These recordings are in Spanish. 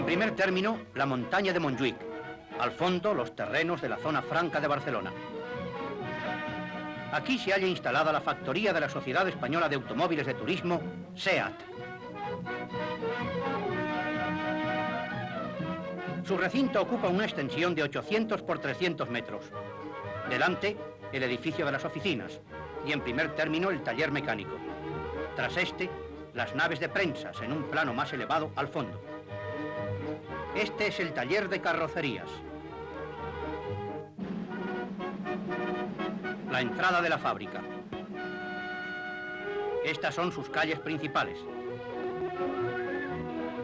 En primer término, la montaña de Montjuïc. Al fondo, los terrenos de la zona franca de Barcelona. Aquí se halla instalada la factoría de la Sociedad Española de Automóviles de Turismo, SEAT. Su recinto ocupa una extensión de 800 por 300 metros. Delante, el edificio de las oficinas y en primer término el taller mecánico. Tras este, las naves de prensas en un plano más elevado al fondo. Este es el taller de carrocerías. La entrada de la fábrica. Estas son sus calles principales.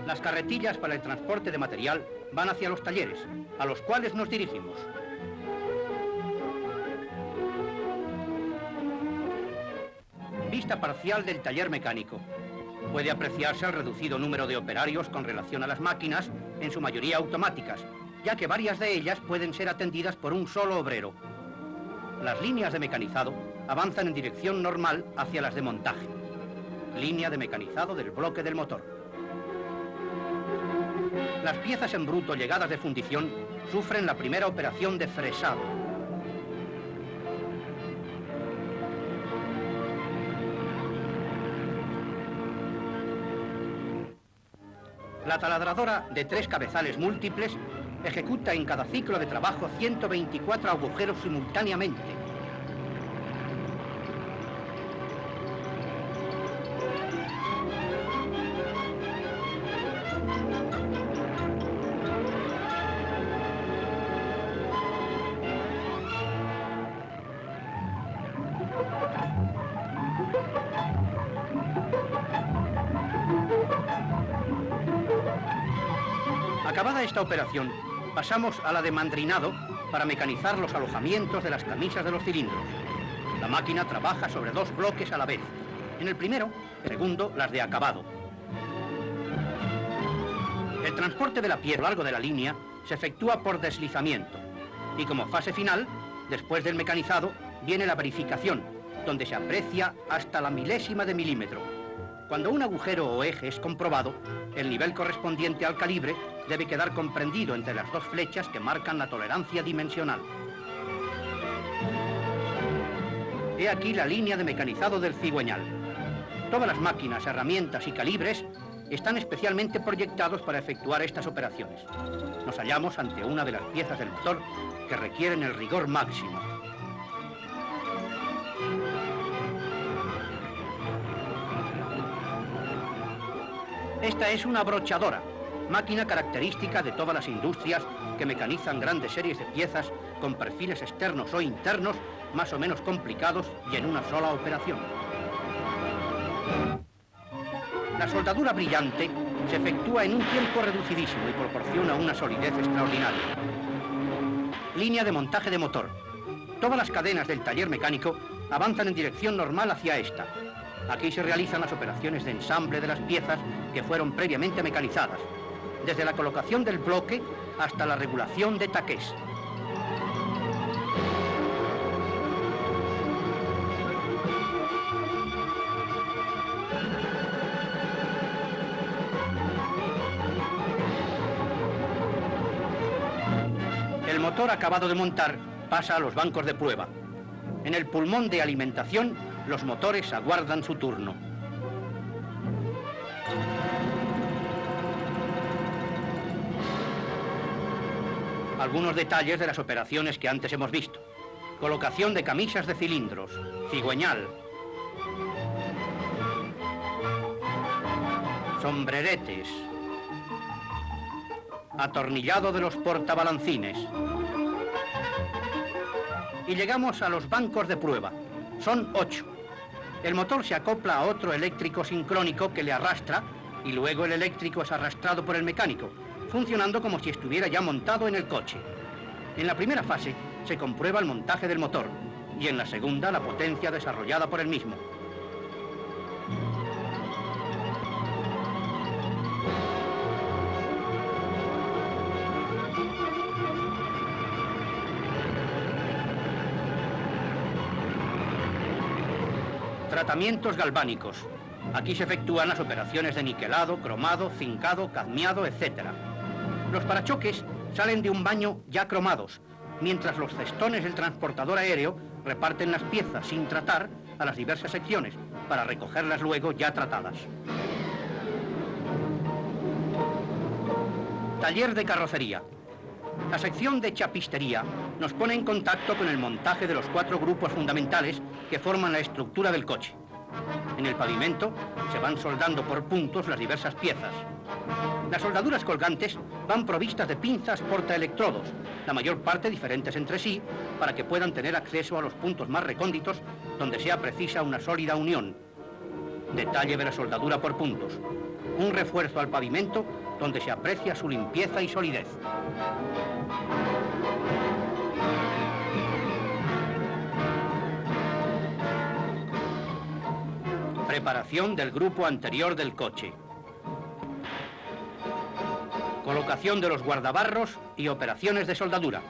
Las carretillas para el transporte de material van hacia los talleres, a los cuales nos dirigimos. Vista parcial del taller mecánico. Puede apreciarse el reducido número de operarios con relación a las máquinas, en su mayoría automáticas, ya que varias de ellas pueden ser atendidas por un solo obrero. Las líneas de mecanizado avanzan en dirección normal hacia las de montaje. Línea de mecanizado del bloque del motor. Las piezas en bruto llegadas de fundición sufren la primera operación de fresado. La taladradora de 3 cabezales múltiples ejecuta en cada ciclo de trabajo 124 agujeros simultáneamente. Acabada esta operación, pasamos a la de mandrinado para mecanizar los alojamientos de las camisas de los cilindros. La máquina trabaja sobre 2 bloques a la vez. En el primero, el segundo, las de acabado. El transporte de la pieza a lo largo de la línea se efectúa por deslizamiento. Y como fase final, después del mecanizado, viene la verificación, donde se aprecia hasta la milésima de milímetro. Cuando un agujero o eje es comprobado, el nivel correspondiente al calibre debe quedar comprendido entre las 2 flechas que marcan la tolerancia dimensional. He aquí la línea de mecanizado del cigüeñal. Todas las máquinas, herramientas y calibres están especialmente proyectados para efectuar estas operaciones. Nos hallamos ante una de las piezas del motor que requieren el rigor máximo. Esta es una brochadora, máquina característica de todas las industrias que mecanizan grandes series de piezas con perfiles externos o internos más o menos complicados y en una sola operación. La soldadura brillante se efectúa en un tiempo reducidísimo y proporciona una solidez extraordinaria. Línea de montaje de motor. Todas las cadenas del taller mecánico avanzan en dirección normal hacia esta. Aquí se realizan las operaciones de ensamble de las piezas que fueron previamente mecanizadas, desde la colocación del bloque hasta la regulación de taqués. El motor acabado de montar pasa a los bancos de prueba. En el pulmón de alimentación, los motores aguardan su turno. Algunos detalles de las operaciones que antes hemos visto. Colocación de camisas de cilindros, cigüeñal, sombreretes, atornillado de los portabalancines. Y llegamos a los bancos de prueba. Son 8. El motor se acopla a otro eléctrico sincrónico que le arrastra y luego el eléctrico es arrastrado por el mecánico, funcionando como si estuviera ya montado en el coche. En la primera fase se comprueba el montaje del motor y en la segunda la potencia desarrollada por el mismo. Tratamientos galvánicos. Aquí se efectúan las operaciones de niquelado, cromado, zincado, cadmiado, etc. Los parachoques salen de un baño ya cromados, mientras los cestones del transportador aéreo reparten las piezas sin tratar a las diversas secciones para recogerlas luego ya tratadas. Taller de carrocería. La sección de chapistería nos pone en contacto con el montaje de los 4 grupos fundamentales que forman la estructura del coche. En el pavimento se van soldando por puntos las diversas piezas. Las soldaduras colgantes van provistas de pinzas portaelectrodos, la mayor parte diferentes entre sí, para que puedan tener acceso a los puntos más recónditos donde sea precisa una sólida unión. Detalle de la soldadura por puntos. Un refuerzo al pavimento donde se aprecia su limpieza y solidez. Preparación del grupo anterior del coche. Colocación de los guardabarros y operaciones de soldadura.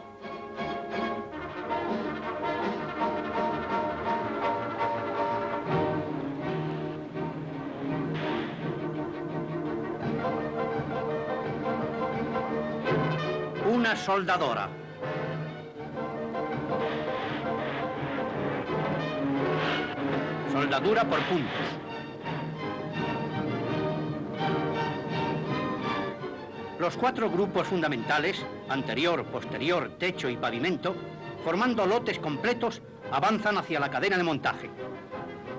Una soldadora. Soldadura por puntos. Los 4 grupos fundamentales, anterior, posterior, techo y pavimento, formando lotes completos, avanzan hacia la cadena de montaje.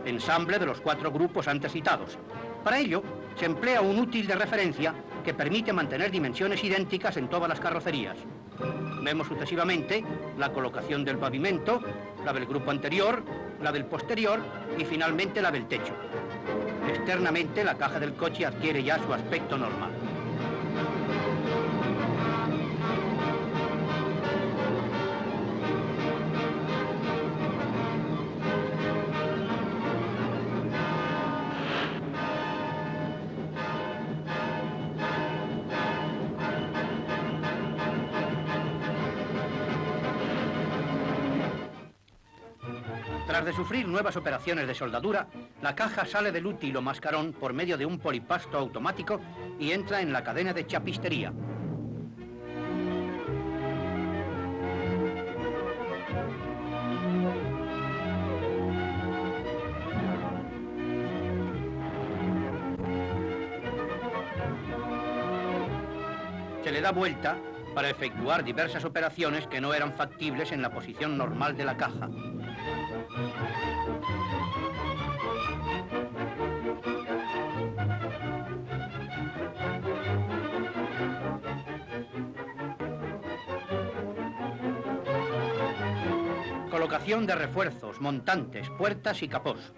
Ensamble de los 4 grupos antes citados. Para ello, se emplea un útil de referencia que permite mantener dimensiones idénticas en todas las carrocerías. Vemos sucesivamente la colocación del pavimento, la del grupo anterior, la del posterior y finalmente la del techo. Externamente, la caja del coche adquiere ya su aspecto normal. Tras de sufrir nuevas operaciones de soldadura, la caja sale del útil o mascarón por medio de un polipasto automático y entra en la cadena de chapistería. Se le da vuelta para efectuar diversas operaciones que no eran factibles en la posición normal de la caja. Colocación de refuerzos, montantes, puertas y capós.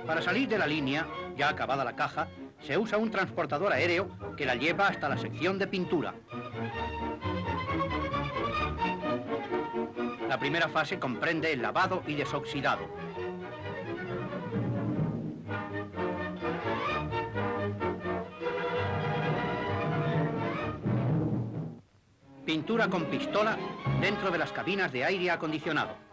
Para salir de la línea, ya acabada la caja, se usa un transportador aéreo que la lleva hasta la sección de pintura. La primera fase comprende el lavado y desoxidado. Pintura con pistola dentro de las cabinas de aire acondicionado.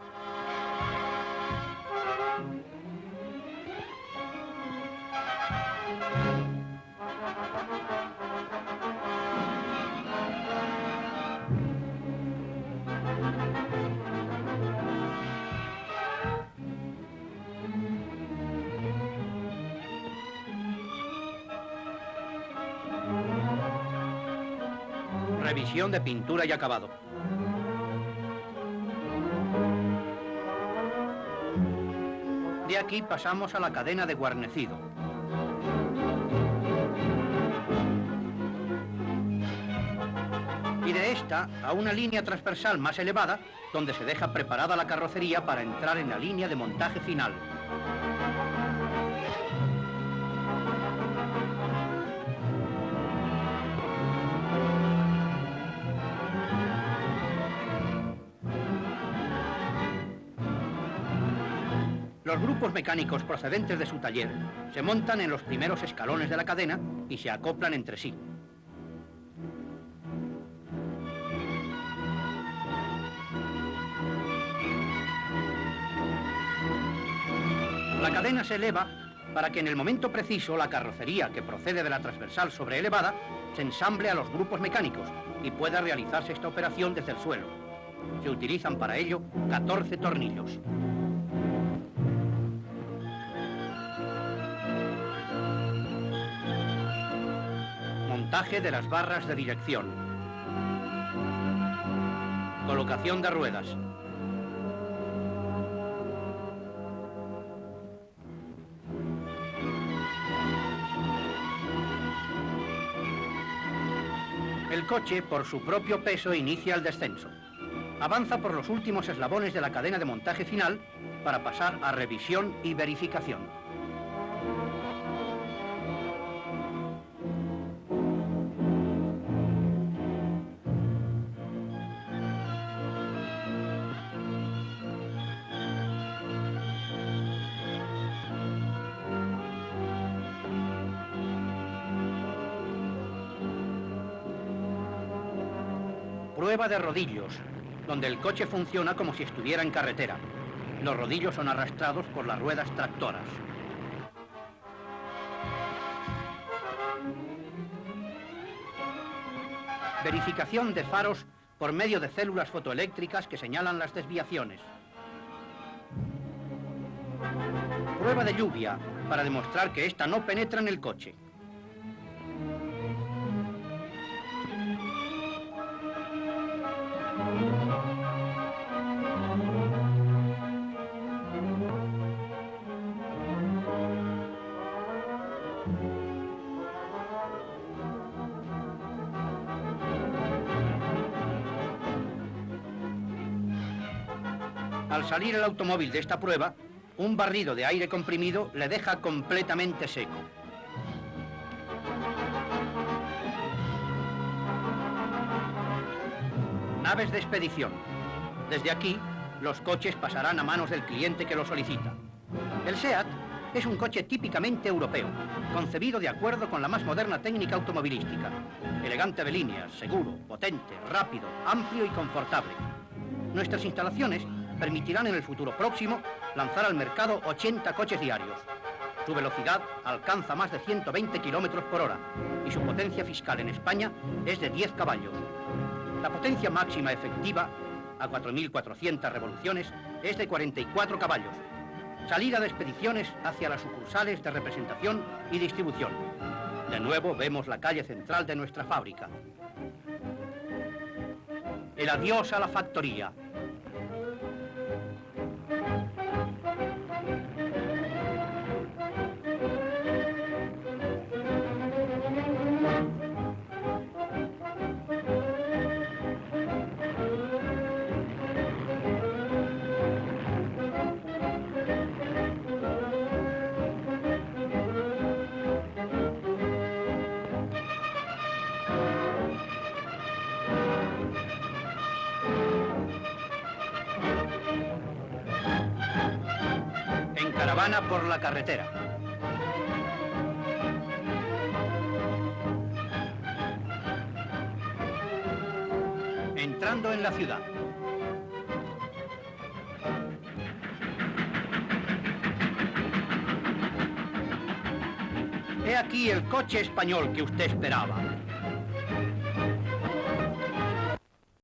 Revisión de pintura y acabado. De aquí pasamos a la cadena de guarnecido. Y de esta a una línea transversal más elevada, donde se deja preparada la carrocería para entrar en la línea de montaje final. Los grupos mecánicos procedentes de su taller se montan en los primeros escalones de la cadena y se acoplan entre sí. La cadena se eleva para que en el momento preciso la carrocería que procede de la transversal sobreelevada se ensamble a los grupos mecánicos y pueda realizarse esta operación desde el suelo. Se utilizan para ello 14 tornillos. Montaje de las barras de dirección. Colocación de ruedas. El coche, por su propio peso, inicia el descenso. Avanza por los últimos eslabones de la cadena de montaje final para pasar a revisión y verificación. Prueba de rodillos, donde el coche funciona como si estuviera en carretera. Los rodillos son arrastrados por las ruedas tractoras. Verificación de faros por medio de células fotoeléctricas que señalan las desviaciones. Prueba de lluvia, para demostrar que ésta no penetra en el coche. Al salir el automóvil de esta prueba, un barrido de aire comprimido le deja completamente seco. Naves de expedición. Desde aquí, los coches pasarán a manos del cliente que lo solicita. El SEAT es un coche típicamente europeo, concebido de acuerdo con la más moderna técnica automovilística. Elegante de líneas, seguro, potente, rápido, amplio y confortable. Nuestras instalaciones permitirán en el futuro próximo lanzar al mercado 80 coches diarios. Su velocidad alcanza más de 120 kilómetros por hora y su potencia fiscal en España es de 10 caballos. La potencia máxima efectiva, a 4.400 revoluciones, es de 44 caballos. Salida de expediciones hacia las sucursales de representación y distribución. De nuevo vemos la calle central de nuestra fábrica. El adiós a la factoría. Caravana por la carretera. Entrando en la ciudad. He aquí el coche español que usted esperaba.